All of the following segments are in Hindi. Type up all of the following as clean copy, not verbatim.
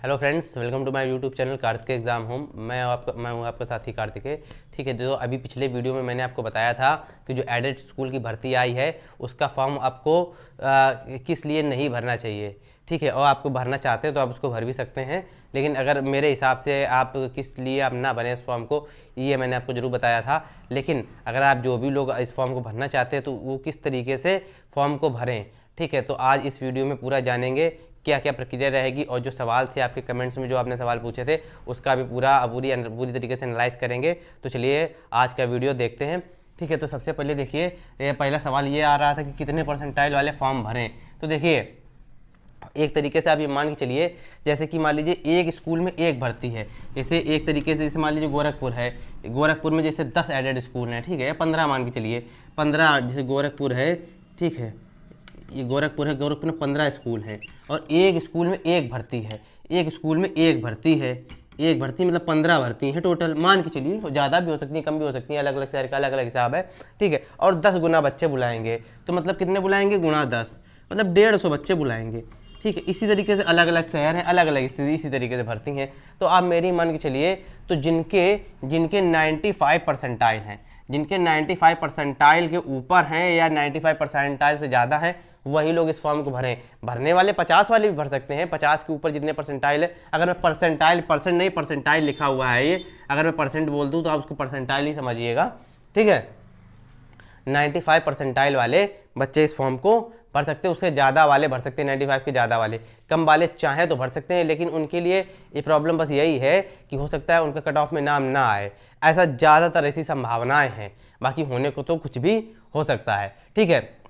Hello friends, welcome to my YouTube channel Kartik exam home. मैं हूँ आपका साथी कार्तिकेय। ठीक है, जो अभी पिछले वीडियो में मैंने आपको बताया था कि जो एडेड स्कूल की भर्ती आई है उसका फॉर्म आपको किस लिए नहीं भरना चाहिए। ठीक है, और आपको भरना चाहते हैं तो आप उसको भर भी सकते हैं, लेकिन अगर मेरे हिसाब से आप किस लिए आप ना भरें इस फॉर्म को, ये मैंने आपको ज़रूर बताया था। लेकिन अगर आप जो भी लोग इस फॉर्म को भरना चाहते हैं तो वो किस तरीके से फॉर्म को भरें। ठीक है, तो आज इस वीडियो में पूरा जानेंगे क्या क्या प्रक्रिया रहेगी, और जो सवाल थे आपके कमेंट्स में जो आपने सवाल पूछे थे उसका भी पूरी तरीके से एनालाइज करेंगे। तो चलिए आज का वीडियो देखते हैं। ठीक है, तो सबसे पहले देखिए, पहला सवाल ये आ रहा था कि कितने परसेंटाइल वाले फॉर्म भरें। तो देखिए, एक तरीके से आप ये मान के चलिए, जैसे कि मान लीजिए एक स्कूल में एक भर्ती है। जैसे एक तरीके से जैसे मान लीजिए गोरखपुर है, गोरखपुर में जैसे 10 एडेड स्कूल हैं। ठीक है, या 15 मान के चलिए, 15 जैसे गोरखपुर है। ठीक है, ये गोरखपुर है, गोरखपुर में 15 स्कूल हैं और एक स्कूल में एक भर्ती है। एक स्कूल में एक भर्ती है, एक भर्ती मतलब 15 भर्ती हैं टोटल मान के चलिए। ज़्यादा भी हो सकती हैं, कम भी हो सकती हैं, अलग अलग शहर का अलग अलग हिसाब है। ठीक है, और 10 गुना बच्चे बुलाएंगे, तो मतलब कितने बुलाएंगे, गुना 10, मतलब 150 बच्चे बुलाएंगे। ठीक है, इसी तरीके से अलग अलग शहर हैं, अलग अलग स्थिति इसी तरीके से भर्ती हैं। तो आप मेरी मान के चलिए, तो जिनके 95 परसेंटाइल हैं, जिनके 95 परसेंटाइल के ऊपर हैं या 95 परसेंटाइल से ज़्यादा हैं, वही लोग इस फॉर्म को भरें। भरने वाले 50 वाले भी भर सकते हैं, 50 के ऊपर जितने परसेंटाइल है। अगर मैं परसेंट नहीं, परसेंटाइल लिखा हुआ है ये, अगर मैं परसेंट बोल दूँ तो आप उसको परसेंटाइल ही समझिएगा। ठीक है, 95 परसेंटाइल वाले बच्चे इस फॉर्म को भर सकते हैं, उससे ज़्यादा वाले भर सकते हैं, 95 के ज़्यादा वाले। कम वाले चाहें तो भर सकते हैं, लेकिन उनके लिए ये प्रॉब्लम बस यही है कि हो सकता है उनका कट ऑफ में नाम ना आए। ऐसा ज़्यादातर ऐसी संभावनाएं हैं, बाकी होने को तो कुछ भी हो सकता है। ठीक है,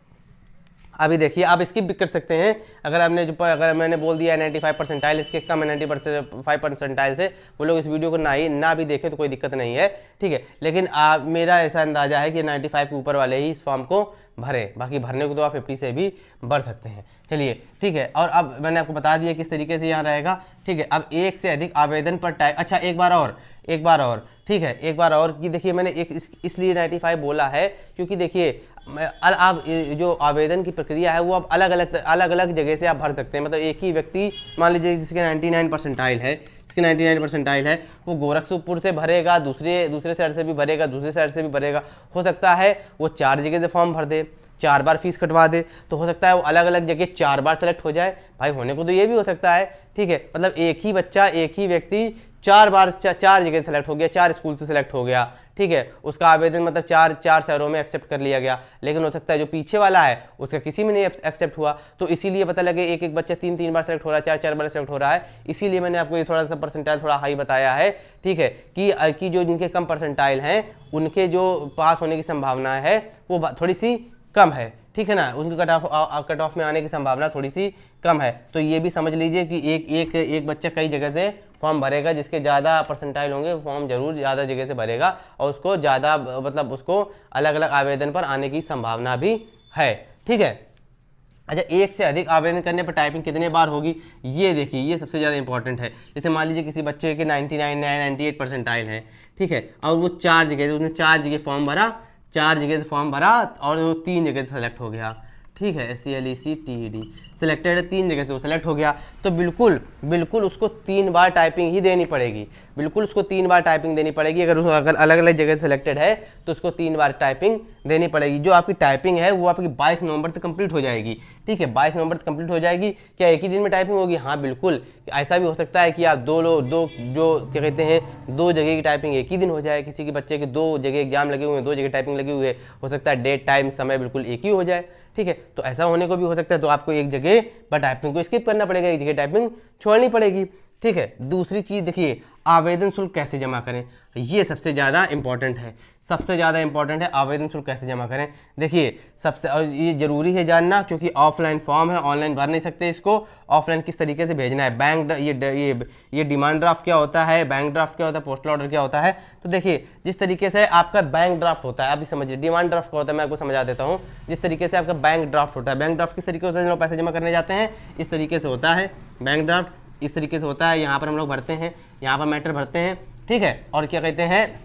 अभी देखिए, आप स्किप भी कर सकते हैं। अगर मैंने बोल दिया 95 परसेंटाइल, इसके कम है 95 परसेंटाइल से, वो लोग इस वीडियो को ना भी देखें तो कोई दिक्कत नहीं है। ठीक है, लेकिन मेरा ऐसा अंदाजा है कि 95 के ऊपर वाले ही इस फॉर्म को भरें, बाकी भरने को तो आप 50 से भी भर सकते हैं। चलिए ठीक है, और अब मैंने आपको बता दिया किस तरीके से यहाँ रहेगा। ठीक है, अब एक से अधिक आवेदन पर टाइप, अच्छा एक बार और ठीक है, एक बार और कि देखिए, मैंने इसलिए 95 बोला है क्योंकि देखिए, आप जो आवेदन की प्रक्रिया है वो आप अलग अलग जगह से आप भर सकते हैं। मतलब एक ही व्यक्ति, मान लीजिए जिसके 99 परसेंटाइल है, वो गोरखपुर से भरेगा, दूसरे शहर से भी भरेगा, दूसरे शहर से भी भरेगा। हो सकता है वो 4 जगह से फॉर्म भर दे, 4 बार फीस कटवा दे, तो हो सकता है वो अलग अलग जगह 4 बार सेलेक्ट हो जाए। भाई होने को तो ये भी हो सकता है। ठीक है, मतलब एक ही बच्चा, एक ही व्यक्ति 4 बार 4 जगह सेलेक्ट हो गया, 4 स्कूल से सेलेक्ट हो गया। ठीक है, उसका आवेदन मतलब 4 शहरों में एक्सेप्ट कर लिया गया, लेकिन हो सकता है जो पीछे वाला है उसका किसी में नहीं एक्सेप्ट हुआ। तो इसीलिए पता लगे एक बच्चा 3 बार सेलेक्ट हो रहा है, 4 बार सेलेक्ट हो रहा है। इसीलिए मैंने आपको ये थोड़ा सा परसेंटाइल थोड़ा हाई बताया है। ठीक है, कि जो जिनके कम परसेंटाइल हैं उनके जो पास होने की संभावना है वो थोड़ी सी कम है। ठीक है ना, उनके कट ऑफ में आने की संभावना थोड़ी सी कम है। तो ये भी समझ लीजिए कि एक बच्चा कई जगह से फॉर्म भरेगा, जिसके ज़्यादा परसेंटाइल होंगे फॉर्म जरूर ज़्यादा जगह से भरेगा, और उसको ज़्यादा मतलब उसको अलग अलग आवेदन पर आने की संभावना भी है। ठीक है, अच्छा, एक से अधिक आवेदन करने पर टाइपिंग कितने बार होगी, ये देखिए, ये सबसे ज़्यादा इंपॉर्टेंट है। जैसे मान लीजिए किसी बच्चे के 98 परसेंटाइल हैं, ठीक है, और वो 4 जगह से, उसने 4 जगह फॉर्म भरा, 4 जगह से फॉर्म भरा और वो 3 जगह से सेलेक्ट हो गया। ठीक है, SCLECTED सिलेक्टेड है, 3 जगह से वो सेलेक्ट हो गया, तो बिल्कुल उसको 3 बार टाइपिंग ही देनी पड़ेगी। बिल्कुल उसको 3 बार टाइपिंग देनी पड़ेगी। अगर अलग अलग जगह से सिलेक्टेड है तो उसको 3 बार टाइपिंग देनी पड़ेगी। जो आपकी टाइपिंग है वो आपकी 22 नवंबर तक कंप्लीट हो जाएगी। ठीक है, 22 नवंबर तक कंप्लीट हो जाएगी। क्या एक ही दिन में टाइपिंग होगी? हाँ बिल्कुल, ऐसा भी हो सकता है कि आप दो जो क्या कहते हैं 2 जगह की टाइपिंग एक ही दिन हो जाए। किसी के बच्चे के 2 जगह एग्जाम लगे हुए हैं, 2 जगह टाइपिंग लगी हुई है, हो सकता है डेट टाइम समय बिल्कुल एक ही हो जाए। ठीक है, तो ऐसा होने को भी हो सकता है, तो आपको एक जगह पर टाइपिंग को स्किप करना पड़ेगा, एक जगह टाइपिंग छोड़नी पड़ेगी। ठीक है, दूसरी चीज़ देखिए, आवेदन शुल्क कैसे जमा करें, ये सबसे ज़्यादा इंपॉर्टेंट है। सबसे ज़्यादा इंपॉर्टेंट है आवेदन शुल्क कैसे जमा करें। देखिए सबसे, और ये ज़रूरी है जानना, क्योंकि ऑफलाइन फॉर्म है, ऑनलाइन भर नहीं सकते इसको। ऑफलाइन किस तरीके से भेजना है, बैंक ये डिमांड ड्राफ्ट क्या होता है, बैंक ड्राफ्ट क्या होता है, पोस्टल ऑर्डर क्या होता है। तो देखिए, जिस तरीके से आपका बैंक ड्राफ्ट होता है, अभी समझिए डिमांड ड्राफ्ट क्या होता है, मैं आपको समझा देता हूँ। जिस तरीके से आपका बैंक ड्राफ्ट होता है, बैंक ड्राफ्ट किस तरीके से होता है, पैसे जमा करने जाते हैं, इस तरीके से होता है बैंक ड्राफ्ट, इस तरीके से होता है। यहाँ पर हम लोग भरते हैं, यहाँ पर मैटर भरते हैं। ठीक है, और क्या कहते हैं,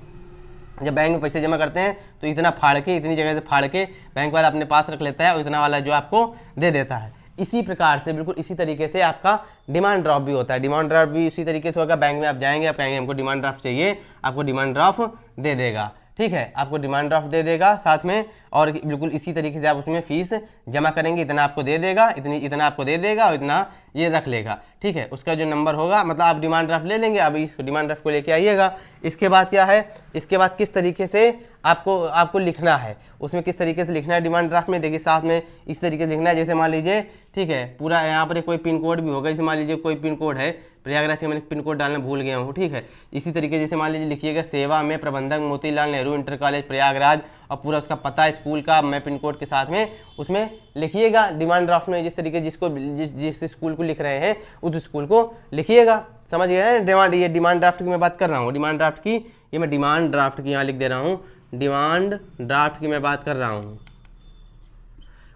जब बैंक में पैसे जमा करते हैं तो इतना फाड़ के, इतनी जगह से फाड़ के बैंक वाला अपने पास रख लेता है और इतना वाला जो आपको दे देता है। इसी प्रकार से बिल्कुल इसी तरीके से आपका डिमांड ड्राफ्ट भी होता है। डिमांड ड्राफ्ट भी इसी तरीके से होगा। बैंक में आप जाएंगे, आप कहेंगे हमको डिमांड ड्राफ्ट चाहिए, आपको डिमांड ड्राफ्ट दे देगा, ठीक है, आपको डिमांड ड्राफ्ट दे देगा साथ में, और बिल्कुल इसी तरीके से आप उसमें फीस जमा करेंगे, इतना आपको दे देगा, इतना आपको दे देगा और इतना ये रख लेगा, ठीक है। उसका जो नंबर होगा, मतलब आप डिमांड ड्राफ्ट ले लेंगे, अब इस डिमांड ड्राफ्ट को लेके आइएगा। इसके बाद क्या है, इसके बाद किस तरीके से आपको लिखना है, उसमें किस तरीके से लिखना है डिमांड ड्राफ्ट में, देखिए साथ में इस तरीके से लिखना है। जैसे मान लीजिए, ठीक है, पूरा यहाँ पर कोई पिन कोड भी होगा, जैसे मान लीजिए कोई पिन कोड है प्रयागराज का, मैंने पिन कोड डालना भूल गया हूँ, ठीक है। इसी तरीके जैसे मान लीजिए लिखिएगा सेवा में प्रबंधक मोतीलाल नेहरू इंटर कॉलेज प्रयागराज, और पूरा उसका पता स्कूल का मैं पिन कोड के साथ में उसमें लिखिएगा डिमांड ड्राफ्ट में, जिस तरीके जिस स्कूल को लिख रहे हैं उस स्कूल को लिखिएगा। समझ गए ना। ये डिमांड ड्राफ्ट की मैं बात कर रहा हूँ, डिमांड ड्राफ्ट की, ये मैं डिमांड ड्राफ्ट की यहाँ लिख दे रहा हूँ, डिमांड ड्राफ्ट की मैं बात कर रहा हूँ।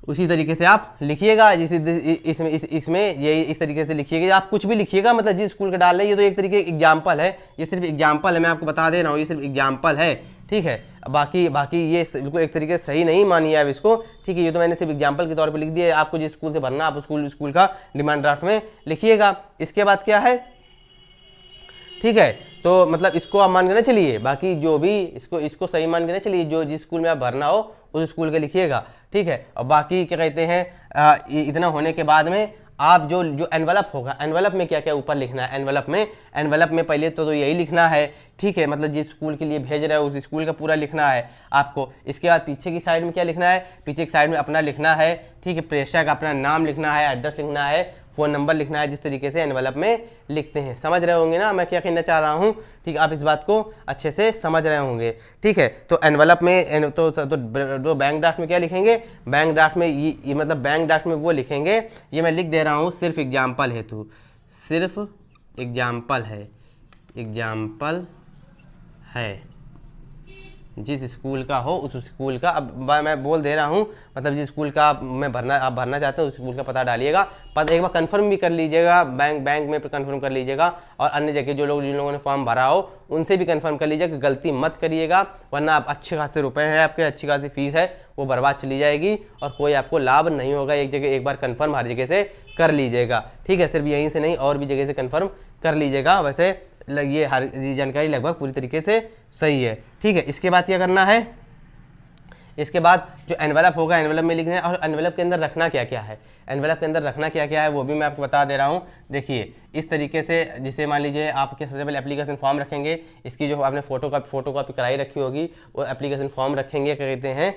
उसी तरीके से आप लिखिएगा, इसमें ये इस तरीके से लिखिएगा, आप कुछ भी लिखिएगा, मतलब जिस स्कूल का डाल रहे हैं, ये तो एक तरीके एग्जाम्पल है, ये सिर्फ एग्जाम्पल है, मैं आपको बता दे रहा हूँ, ये सिर्फ एग्जाम्पल है, ठीक है। बाकी ये बिल्कुल एक तरीके से सही नहीं मानिए आप इसको, ठीक है। ये तो मैंने सिर्फ एग्जाम्पल के तौर पे लिख दिया, आपको जिस स्कूल से भरना आप स्कूल का डिमांड ड्राफ्ट में लिखिएगा। इसके बाद क्या है, ठीक है, तो मतलब इसको आप मान के ना चलिए, बाकी जो भी इसको सही मान के ना चलिए, जो जिस स्कूल में आप भरना हो उस स्कूल के लिखिएगा, ठीक है। और बाकी क्या कहते हैं, इतना होने के बाद में आप जो एनवलप होगा, एनवलप में क्या क्या ऊपर लिखना है, एनवलप में पहले तो यही लिखना है, ठीक है, मतलब जिस स्कूल के लिए भेज रहे हो उस स्कूल का पूरा लिखना है आपको। इसके बाद पीछे की साइड में क्या लिखना है, पीछे की साइड में अपना लिखना है, ठीक है, प्रेषक अपना नाम लिखना है, एड्रेस लिखना है, फ़ोन नंबर लिखना है, जिस तरीके से एनवलप में लिखते हैं। समझ रहे होंगे ना मैं क्या कहना चाह रहा हूँ, ठीक है, आप इस बात को अच्छे से समझ रहे होंगे, ठीक है। तो एनवलप में तो बैंक ड्राफ्ट में क्या लिखेंगे, बैंक ड्राफ्ट में ये मतलब बैंक ड्राफ्ट में वो लिखेंगे, ये मैं लिख दे रहा हूँ सिर्फ एग्जाम्पल हेतु, सिर्फ एग्जाम्पल है, जिस स्कूल का हो उस स्कूल का, अब मैं बोल दे रहा हूँ, मतलब जिस स्कूल का आप भरना चाहते हो उस स्कूल का पता डालिएगा, पता एक बार कंफर्म भी कर लीजिएगा, बैंक में कंफर्म कर लीजिएगा, और अन्य जगह जिन लोगों ने फॉर्म भरा हो उनसे भी कंफर्म कर लीजिएगा, गलती मत करिएगा, वरना आप अच्छे खासे रुपए हैं आपके, अच्छी खासी फीस है, वो बर्बाद चली जाएगी और कोई आपको लाभ नहीं होगा। एक जगह एक बार कंफर्म हर जगह से कर लीजिएगा, ठीक है, सिर्फ यहीं से नहीं और भी जगह से कंफर्म कर लीजिएगा। वैसे ये हर जानकारी लगभग पूरी तरीके से सही है, ठीक है। इसके बाद क्या करना है, इसके बाद जो एनवलप होगा एनवलप में लिखना है, और एनवलप के अंदर रखना क्या क्या है, एनवलप के अंदर रखना क्या क्या है वो भी मैं आपको बता दे रहा हूँ। देखिए इस तरीके से, जिसे मान लीजिए आपके सबसे पहले एप्लीकेशन फॉर्म रखेंगे, इसकी जो आपने फोटो कॉपी कराई रखी होगी वो एप्लीकेशन फॉर्म रखेंगे, क्या कहते हैं,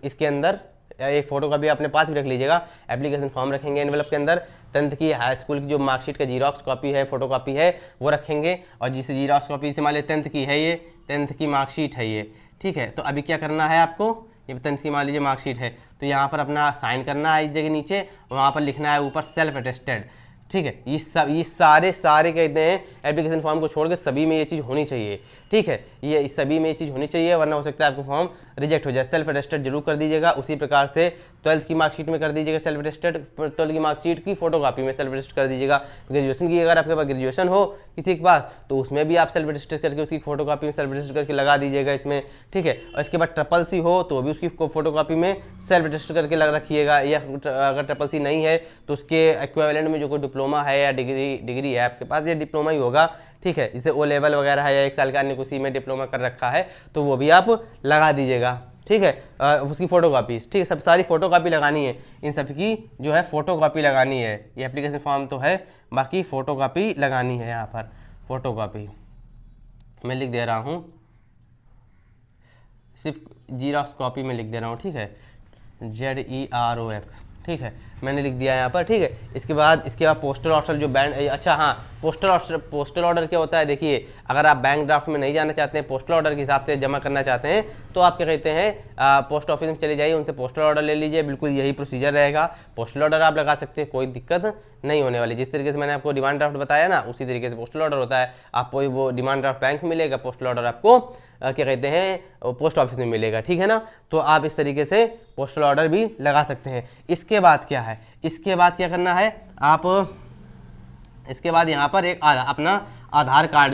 इसके अंदर एक फ़ोटो का भी अपने पास भी रख लीजिएगा, एप्लीकेशन फॉर्म रखेंगे एनवलप के अंदर, 10th की हाई स्कूल की जो मार्कशीट का जीरोक्स कॉपी है, फोटो कॉपी है वो रखेंगे, और जिस जीरोक्स कॉपी से मान लीजिए 10th की है, ये 10th की मार्कशीट है ये, ठीक है। तो अभी क्या करना है आपको, ये 10th की मान लीजिए मार्कशीट है, तो यहाँ पर अपना साइन करना है इस जगह नीचे, वहाँ पर लिखना है ऊपर सेल्फ अटेस्टेड, ठीक है। ये सारे कहते हैं एप्लीकेशन फॉर्म को छोड़ के सभी में ये चीज़ होनी चाहिए, ठीक है, ये इस सभी में ये चीज़ होनी चाहिए, वरना हो सकता है आपको फॉर्म रिजेक्ट हो जाए। सेल्फ अटेस्टेड जरूर कर दीजिएगा, उसी प्रकार से 12th की मार्कशीट में कर दीजिएगा सेल्फ अटेस्टेड, 12th की मार्कशीट की फोटोकॉपी में सेल्फ अटेस्टेड कर दीजिएगा। ग्रेजुएशन की अगर आपके पास ग्रेजुएशन हो किसी के पास तो उसमें भी आप सेल्फ अटेस्टेड करके उसकी फोटोकॉपी में सेल्फ अटेस्टेड करके लगा दीजिएगा इसमें, ठीक है। और इसके बाद CCC हो तो भी उसकी फोटोकॉपी में सेल्फ अटेस्टेड करके लग रखिएगा, या अगर CCC नहीं है तो उसके इक्विवेलेंट में जो कोई डिप्लोमा है या डिग्री है आपके पास, ये डिप्लोमा ही होगा, ठीक है, जैसे O लेवल वगैरह है या 1 साल का अन्य किसी में डिप्लोमा कर रखा है तो वो भी आप लगा दीजिएगा, ठीक है। उसकी फोटोकॉपी, ठीक है, सब सारी फोटोकॉपी लगानी है, इन सब की जो है फोटोकॉपी लगानी है। ये एप्लीकेशन फॉर्म तो है, बाकी फोटोकॉपी लगानी है। यहाँ पर फोटोकॉपी मैं लिख दे रहा हूँ, सिर्फ जीरोक्स कॉपी में लिख दे रहा हूँ, ठीक है, ZEROX, ठीक है, मैंने लिख दिया यहाँ पर, ठीक है। इसके बाद पोस्टल ऑर्डर जो बैंक, अच्छा हाँ, पोस्टल ऑर्डर क्या होता है, देखिए अगर आप बैंक ड्राफ्ट में नहीं जाना चाहते हैं, पोस्टल ऑर्डर के हिसाब से जमा करना चाहते हैं, तो आप क्या कहते हैं, पोस्ट ऑफिस में चले जाइए, उनसे पोस्टल ऑर्डर ले लीजिए, बिल्कुल यही प्रोसीजर रहेगा, पोस्टल ऑर्डर आप लगा सकते हैं, कोई दिक्कत नहीं होने वाली। जिस तरीके से मैंने आपको डिमांड ड्राफ्ट बताया ना, उसी तरीके से पोस्टल ऑर्डर होता है, आपको वो डिमांड ड्राफ्ट बैंक में मिलेगा, पोस्टल ऑर्डर आपको क्या कहते हैं पोस्ट ऑफिस में मिलेगा, ठीक है ना। तो आप इस तरीके से पोस्टल ऑर्डर भी लगा सकते हैं। इसके बाद क्या है, इसके बाद क्या करना है आप, इसके बाद यहाँ पर एक अपना आधार कार्ड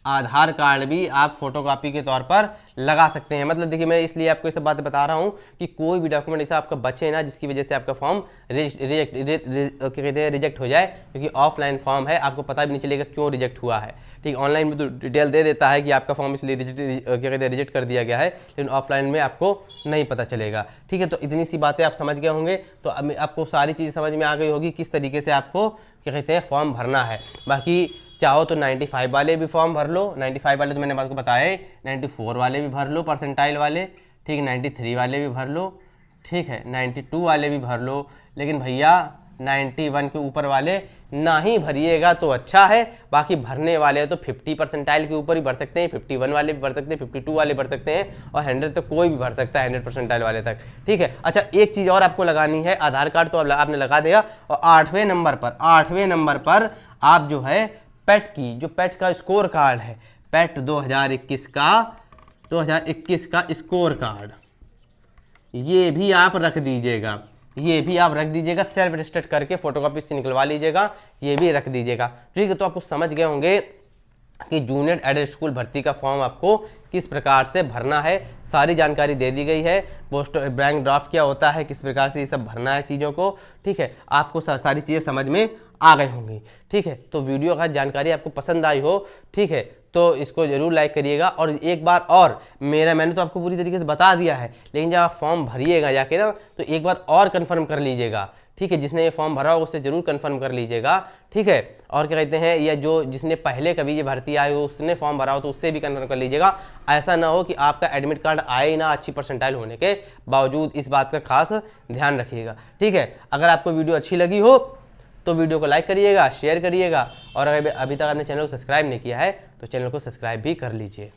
आधार कार्ड भी आप फोटोकॉपी के तौर पर लगा सकते हैं। मतलब देखिए, मैं इसलिए आपको ये सब बातें बता रहा हूँ कि कोई भी डॉक्यूमेंट ऐसा आपका बचे ना जिसकी वजह से आपका फॉर्म रिजेक्ट हो जाए, क्योंकि ऑफलाइन फॉर्म है, आपको पता भी नहीं चलेगा क्यों रिजेक्ट हुआ है। ठीक, ऑनलाइन में तो डिटेल दे देता है कि आपका फॉर्म इसलिए रिजेक्ट कर दिया गया है, लेकिन ऑफलाइन में आपको नहीं पता चलेगा। ठीक है, तो इतनी सी बातें आप समझ गए होंगे, तो अब आपको सारी चीज़ समझ में आ गई होगी किस तरीके से आपको क्या कहते हैं फॉर्म भरना है। बाकी चाहो तो 95 वाले भी फॉर्म भर लो, 95 वाले तो मैंने आपको बताया, 94 वाले भी भर लो परसेंटाइल वाले, ठीक, 93 वाले भी भर लो, ठीक है, 92 वाले भी भर लो, लेकिन भैया 91 के ऊपर वाले ना ही भरिएगा तो अच्छा है। बाकी भरने वाले तो 50 परसेंटाइल के ऊपर ही भर सकते हैं, 51 वाले भी भर सकते हैं, 52 वाले भर सकते हैं, और 100 तो कोई भी भर सकता है 100 परसेंटाइल वाले तक। ठीक है, अच्छा एक चीज़ और आपको लगानी है, आधार कार्ड तो आपने लगा दिया, और 8वें नंबर पर आप जो है पेट की, जो पेट का स्कोर कार्ड है, पेट 2021 का स्कोर कार्ड, ये भी आप रख दीजिएगा, सेल्फ अटेस्टेड करके फोटोकॉपी से निकलवा लीजिएगा, ये भी रख दीजिएगा। ठीक है, तो आप कुछ समझ गए होंगे कि जूनियर एडेड स्कूल भर्ती का फॉर्म आपको किस प्रकार से भरना है, सारी जानकारी दे दी गई है। पोस्ट बैंक ड्राफ्ट क्या होता है, किस प्रकार से ये सब भरना है चीज़ों को। ठीक है, आपको सारी चीज़ें समझ में आ गई होंगी। ठीक है, तो वीडियो का जानकारी आपको पसंद आई हो, ठीक है, तो इसको जरूर लाइक करिएगा। और एक बार और मैंने तो आपको पूरी तरीके से बता दिया है, लेकिन जब आप फॉर्म भरिएगा जाके ना, तो एक बार और कंफर्म कर लीजिएगा। ठीक है, जिसने ये फॉर्म भरा हो उससे जरूर कंफर्म कर लीजिएगा। ठीक है, और क्या कहते हैं, या जो जिसने पहले कभी ये भर्ती आई हो उसने फॉर्म भरा हो तो उससे भी कंफर्म कर लीजिएगा। ऐसा ना हो कि आपका एडमिट कार्ड आए ही ना अच्छी परसेंटाइल होने के बावजूद, इस बात का खास ध्यान रखिएगा। ठीक है, अगर आपको वीडियो अच्छी लगी हो तो वीडियो को लाइक करिएगा, शेयर करिएगा, और अगर अभी तक आपने चैनल को सब्सक्राइब नहीं किया है तो चैनल को सब्सक्राइब भी कर लीजिए।